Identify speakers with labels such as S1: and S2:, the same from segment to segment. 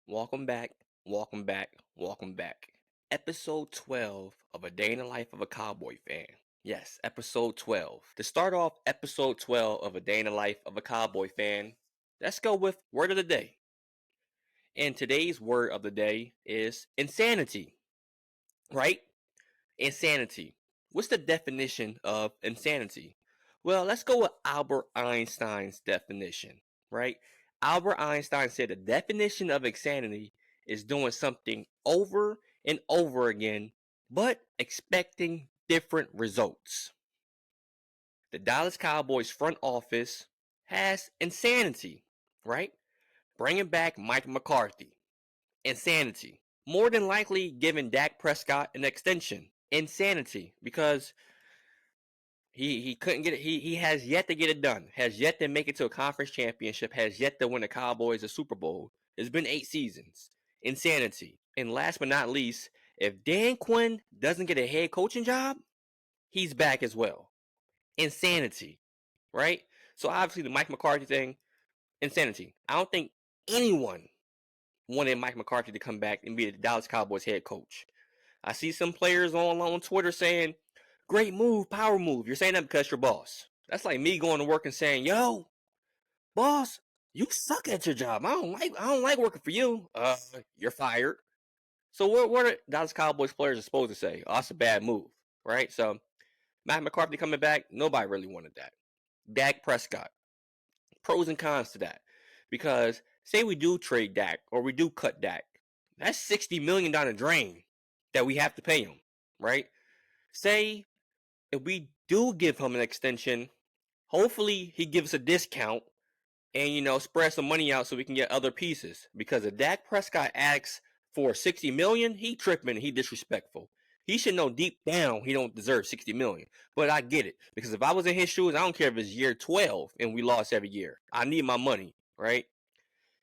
S1: Welcome back, welcome back, welcome back. Episode 12 of A Day in the Life of a Cowboy Fan. Yes, episode 12. To start off episode 12 of A Day in the Life of a Cowboy Fan, let's go with word of the day. And today's word of the day is insanity, right? Insanity. What's the definition of insanity? Well, let's go with Albert Einstein's definition, right? Albert Einstein said the definition of insanity is doing something over and over again, but expecting different results. The Dallas Cowboys front office has insanity, right? Bringing back Mike McCarthy, insanity. More than likely giving Dak Prescott an extension, insanity, because he couldn't get it. He has yet to get it done. Has yet to make it to a conference championship. Has yet to win the Cowboys a Super Bowl. It's been 8 seasons. Insanity. And last but not least, if Dan Quinn doesn't get a head coaching job, he's back as well. Insanity. Right? So obviously the Mike McCarthy thing, insanity. I don't think anyone wanted Mike McCarthy to come back and be the Dallas Cowboys head coach. I see some players on Twitter saying, great move, power move. You're saying that because you're boss. That's like me going to work and saying, yo, boss, you suck at your job. I don't like working for you. You're fired. So what are Dallas Cowboys players are supposed to say? Oh, that's a bad move, right? So Matt McCarthy coming back, nobody really wanted that. Dak Prescott. Pros and cons to that. Because say we do trade Dak or we do cut Dak, that's $60 million drain that we have to pay him, right? Say if we do give him an extension, hopefully he gives a discount and spread some money out so we can get other pieces. Because if Dak Prescott asks for 60 million, he tripping, he disrespectful. He should know deep down he don't deserve 60 million. But I get it. Because if I was in his shoes, I don't care if it's year 12 and we lost every year. I need my money, right?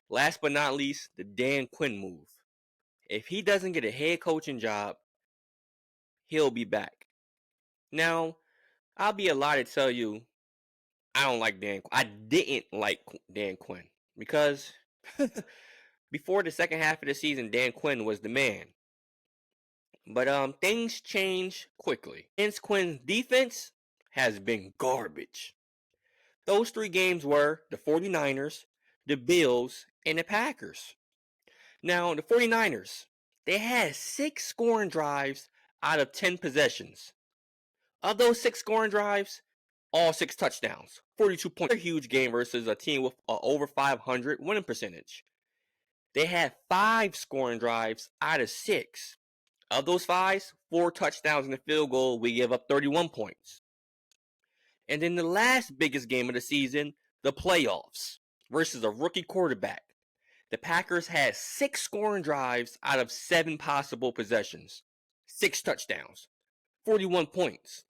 S1: Last but not least, the Dan Quinn move. If he doesn't get a head coaching job, he'll be back. Now, I'll be a lie to tell you I don't like Dan. I didn't like Dan Quinn because before the second half of the season, Dan Quinn was the man. But things change quickly. Dan Quinn's defense has been garbage. Those 3 games were the 49ers, the Bills, and the Packers. Now, the 49ers, they had 6 scoring drives out of 10 possessions. Of those 6 scoring drives, all 6 touchdowns, 42 points. A huge game versus a team with over 500 winning percentage. They had 5 scoring drives out of 6. Of those 5, 4 touchdowns and a field goal, we give up 31 points. And then the last biggest game of the season, the playoffs, versus a rookie quarterback. The Packers had 6 scoring drives out of 7 possible possessions. 6 touchdowns, 41 points.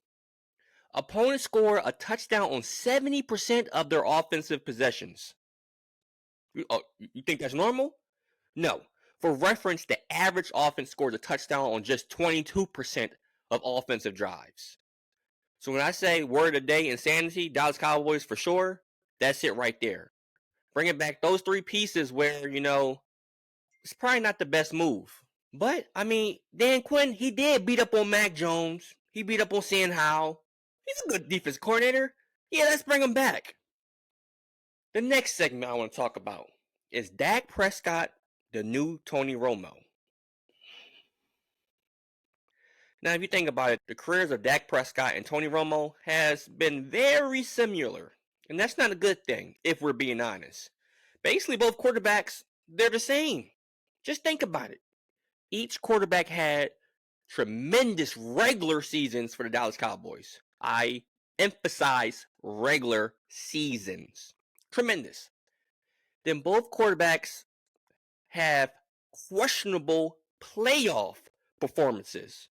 S1: Opponents score a touchdown on 70% of their offensive possessions. You think that's normal? No. For reference, the average offense scores a touchdown on just 22% of offensive drives. So when I say word of the day, insanity, Dallas Cowboys for sure, that's it right there. Bringing back those 3 pieces where, it's probably not the best move. But, Dan Quinn, he did beat up on Mac Jones. He beat up on Sam Howell. He's a good defense coordinator. Yeah, let's bring him back. The next segment I want to talk about is Dak Prescott, the new Tony Romo. Now, if you think about it, the careers of Dak Prescott and Tony Romo has been very similar. And that's not a good thing, if we're being honest. Basically, both quarterbacks, they're the same. Just think about it. Each quarterback had tremendous regular seasons for the Dallas Cowboys. I emphasize regular seasons. Tremendous. Then both quarterbacks have questionable playoff performances.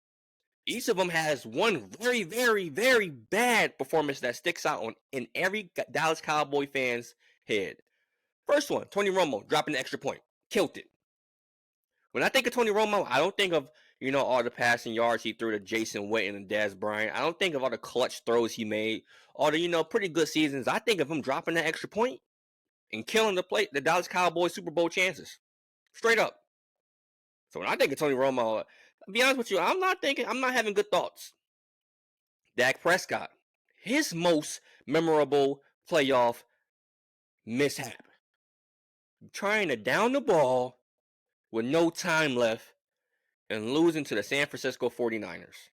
S1: Each of them has one very, very, very bad performance that sticks out in every Dallas Cowboy fan's head. First one, Tony Romo dropping the extra point. Killed it. When I think of Tony Romo, I don't think of, all the passing yards he threw to Jason Witten and Dez Bryant. I don't think of all the clutch throws he made. All the, pretty good seasons. I think of him dropping that extra point and killing the Dallas Cowboys Super Bowl chances. Straight up. So when I think of Tony Romo, to be honest with you, I'm not having good thoughts. Dak Prescott, his most memorable playoff mishap. Trying to down the ball with no time left and losing to the San Francisco 49ers.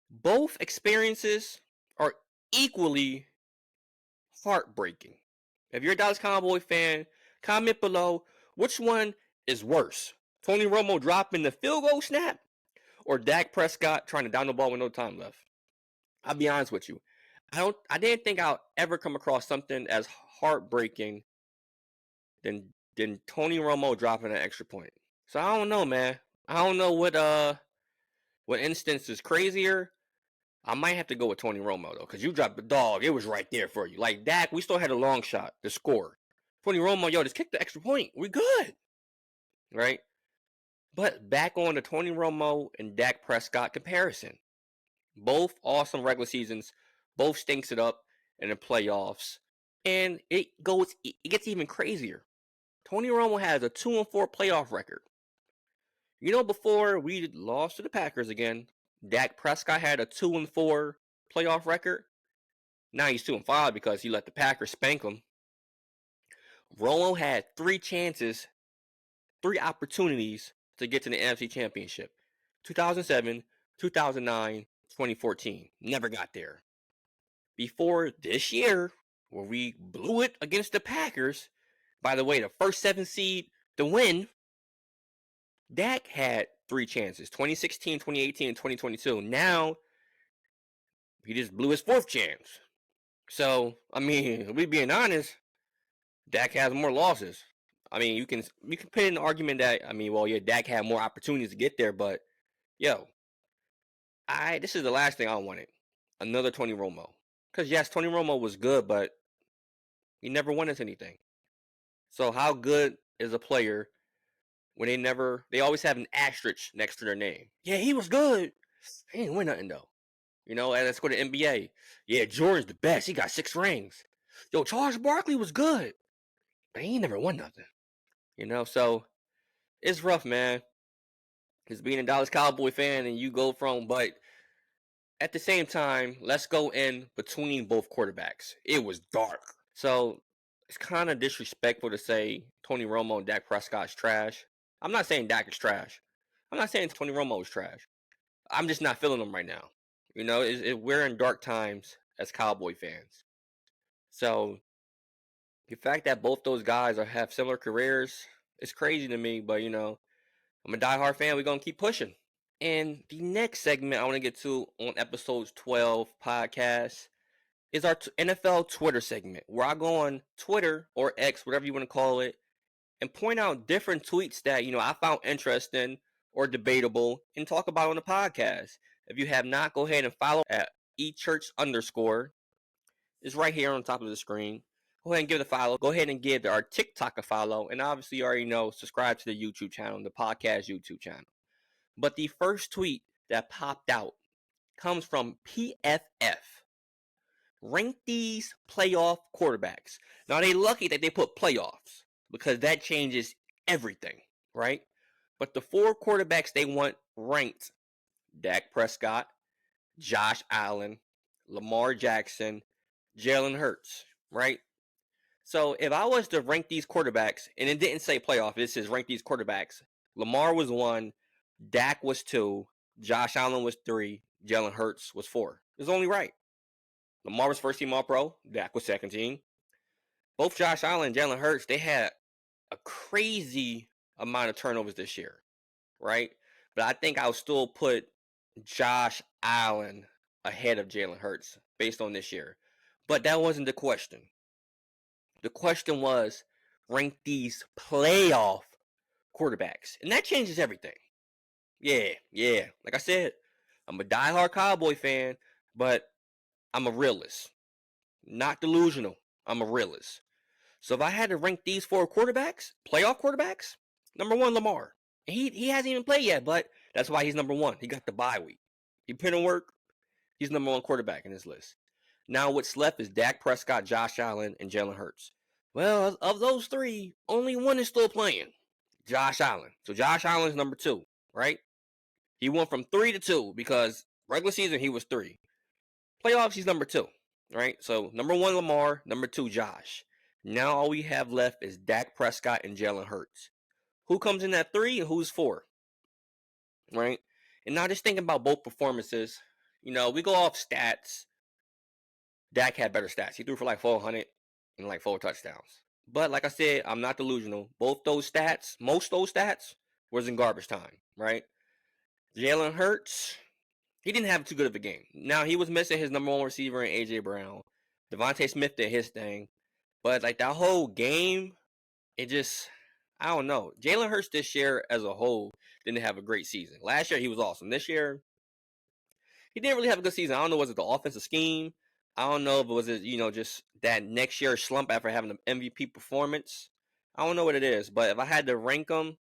S1: Both experiences are equally heartbreaking. If you're a Dallas Cowboy fan, comment below which one is worse. Tony Romo dropping the field goal snap or Dak Prescott trying to down the ball with no time left. I'll be honest with you. I didn't think I'll ever come across something as heartbreaking than Tony Romo dropping an extra point. So I don't know, man. I don't know what instance is crazier. I might have to go with Tony Romo though, because you dropped the dog. It was right there for you. Like Dak, we still had a long shot to score. Tony Romo, yo, just kick the extra point. We good, right? But back on the Tony Romo and Dak Prescott comparison. Both awesome regular seasons, both stinks it up in the playoffs, and it gets even crazier. Tony Romo has a 2-4 playoff record. You know, before we lost to the Packers again, Dak Prescott had a 2-4 playoff record. Now he's 2-5 because he let the Packers spank him. Romo had 3 chances, 3 opportunities to get to the NFC Championship. 2007, 2009, 2014. Never got there. Before this year, where we blew it against the Packers, by the way, the first 7 seed to win, Dak had 3 chances, 2016, 2018, and 2022. Now, he just blew his 4th chance. So, I mean, if we being honest, Dak has more losses. I mean, you can put in an argument that, I mean, well, yeah, Dak had more opportunities to get there, but, yo, this is the last thing I wanted. Another Tony Romo. Because, yes, Tony Romo was good, but he never won us anything. So, how good is a player when they always have an asterisk next to their name? Yeah, he was good. He didn't win nothing, though. You know, and let's go to NBA. Yeah, Jordan's the best. He got 6 rings. Yo, Charles Barkley was good, but he never won nothing. You know, so it's rough, man. Because being a Dallas Cowboy fan and you go from, but at the same time, let's go in between both quarterbacks. It was dark. So it's kind of disrespectful to say Tony Romo and Dak Prescott's trash. I'm not saying Dak is trash. I'm not saying Tony Romo is trash. I'm just not feeling them right now. You know, we're in dark times as Cowboy fans. So the fact that both those guys have similar careers is crazy to me. But, you know, I'm a diehard fan. We're going to keep pushing. And the next segment I want to get to on episode 12 podcast is our NFL Twitter segment, where I go on Twitter or X, whatever you want to call it, and point out different tweets that, you know, I found interesting or debatable and talk about on the podcast. If you have not, go ahead and follow at echurch_. It's right here on top of the screen. Go ahead and give it a follow. Go ahead and give our TikTok a follow. And obviously, you already know, subscribe to the YouTube channel, the podcast YouTube channel. But the first tweet that popped out comes from PFF. Rank these playoff quarterbacks. Now, they lucky that they put playoffs because that changes everything, right? But the 4 quarterbacks they want ranked: Dak Prescott, Josh Allen, Lamar Jackson, Jalen Hurts, right? So if I was to rank these quarterbacks, and it didn't say playoff, it says rank these quarterbacks. Lamar was 1, Dak was 2, Josh Allen was 3, Jalen Hurts was 4. It's only right. Lamar was first team All-Pro, Dak was second team. Both Josh Allen and Jalen Hurts, they had a crazy amount of turnovers this year, right? But I think I'll still put Josh Allen ahead of Jalen Hurts based on this year. But that wasn't the question. The question was, rank these playoff quarterbacks. And that changes everything. Yeah. Like I said, I'm a diehard Cowboy fan, but I'm a realist. Not delusional. I'm a realist. So if I had to rank these 4 quarterbacks, playoff quarterbacks, number 1, Lamar. He hasn't even played yet, but that's why he's number 1. He got the bye week. He put in work. He's number 1 quarterback in this list. Now what's left is Dak Prescott, Josh Allen, and Jalen Hurts. Well, of those three, only one is still playing. Josh Allen. So Josh Allen's number 2, right? He went from 3 to 2 because regular season he was 3. Playoffs, he's number 2, right? So number 1, Lamar. Number 2, Josh. Now all we have left is Dak Prescott and Jalen Hurts. Who comes in at 3 and who's 4, right? And now just thinking about both performances, we go off stats. Dak had better stats. He threw for like 400 and like 4 touchdowns. But like I said, I'm not delusional. Most those stats, was in garbage time, right? Jalen Hurts, he didn't have too good of a game. Now, he was missing his number 1 receiver in A.J. Brown. Devontae Smith did his thing. But like that whole game, it just, I don't know. Jalen Hurts this year as a whole didn't have a great season. Last year, he was awesome. This year, he didn't really have a good season. I don't know, was it the offensive scheme? I don't know if it was, just that next year slump after having an MVP performance. I don't know what it is, but if I had to rank them,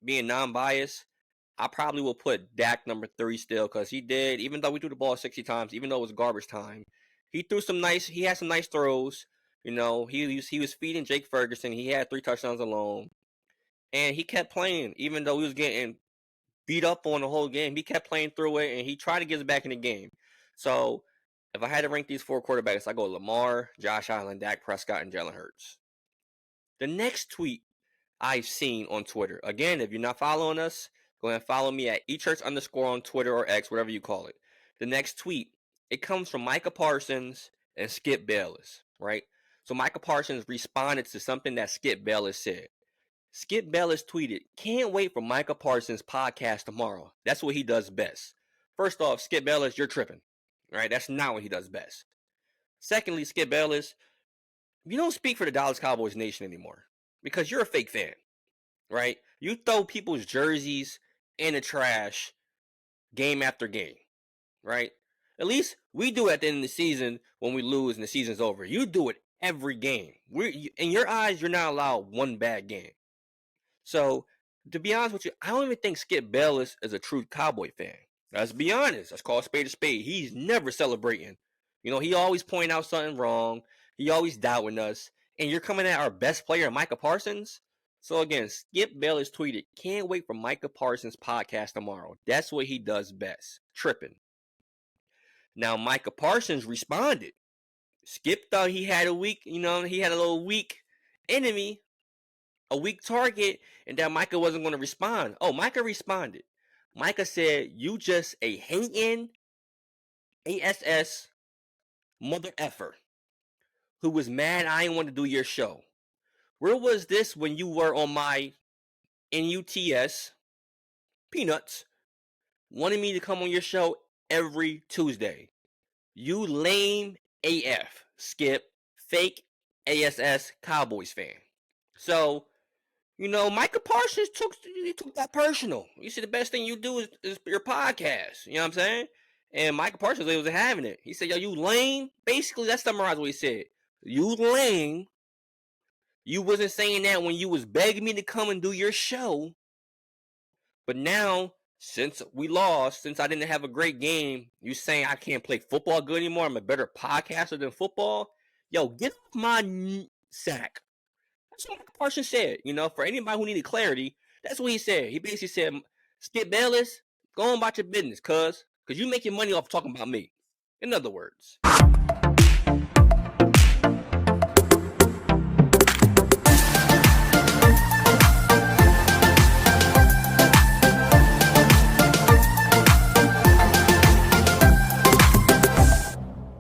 S1: being non-biased, I probably will put Dak number 3 still, because he did, even though we threw the ball 60 times, even though it was garbage time, he had some nice throws. He was feeding Jake Ferguson. He had 3 touchdowns alone, and he kept playing, even though he was getting beat up on the whole game. He kept playing through it, and he tried to get us back in the game. So if I had to rank these 4 quarterbacks, I go Lamar, Josh Allen, Dak Prescott, and Jalen Hurts. The next tweet I've seen on Twitter. Again, if you're not following us, go ahead and follow me at eChurch_ on Twitter or X, whatever you call it. The next tweet, it comes from Micah Parsons and Skip Bayless, right? So Micah Parsons responded to something that Skip Bayless said. Skip Bayless tweeted, "Can't wait for Micah Parsons' podcast tomorrow. That's what he does best." First off, Skip Bayless, you're tripping, right? That's not what he does best. Secondly, Skip Bayless, you don't speak for the Dallas Cowboys nation anymore because you're a fake fan, right? You throw people's jerseys in the trash game after game, right? At least we do it at the end of the season when we lose and the season's over. You do it every game. In your eyes, you're not allowed one bad game. So, to be honest with you, I don't even think Skip Bayless is a true Cowboy fan. Let's be honest. Let's call a spade a spade. He's never celebrating. He always pointing out something wrong. He always doubting us. And you're coming at our best player, Micah Parsons? So again, Skip Bayless tweeted, "Can't wait for Micah Parsons' podcast tomorrow. That's what he does best." Tripping. Now, Micah Parsons responded. Skip thought he had he had a little weak enemy, a weak target, and that Micah wasn't going to respond. Oh, Micah responded. Micah said, "You just a hating ASS mother effer who was mad I didn't want to do your show. Where was this when you were on my NUTS Peanuts wanting me to come on your show every Tuesday? You lame AF, Skip, fake ASS Cowboys fan." So, Micah Parsons took that personal. You see, the best thing you do is your podcast. You know what I'm saying? And Micah Parsons wasn't having it. He said, "Yo, you lame." Basically, that summarized what he said. You lame. You wasn't saying that when you was begging me to come and do your show. But now, since we lost, since I didn't have a great game, you saying I can't play football good anymore? I'm a better podcaster than football? Yo, get off my sack. That's what Micah Parsons said. For anybody who needed clarity, that's what he said. He basically said, "Skip Bayless, go on about your business, cuz you make your money off talking about me." In other words.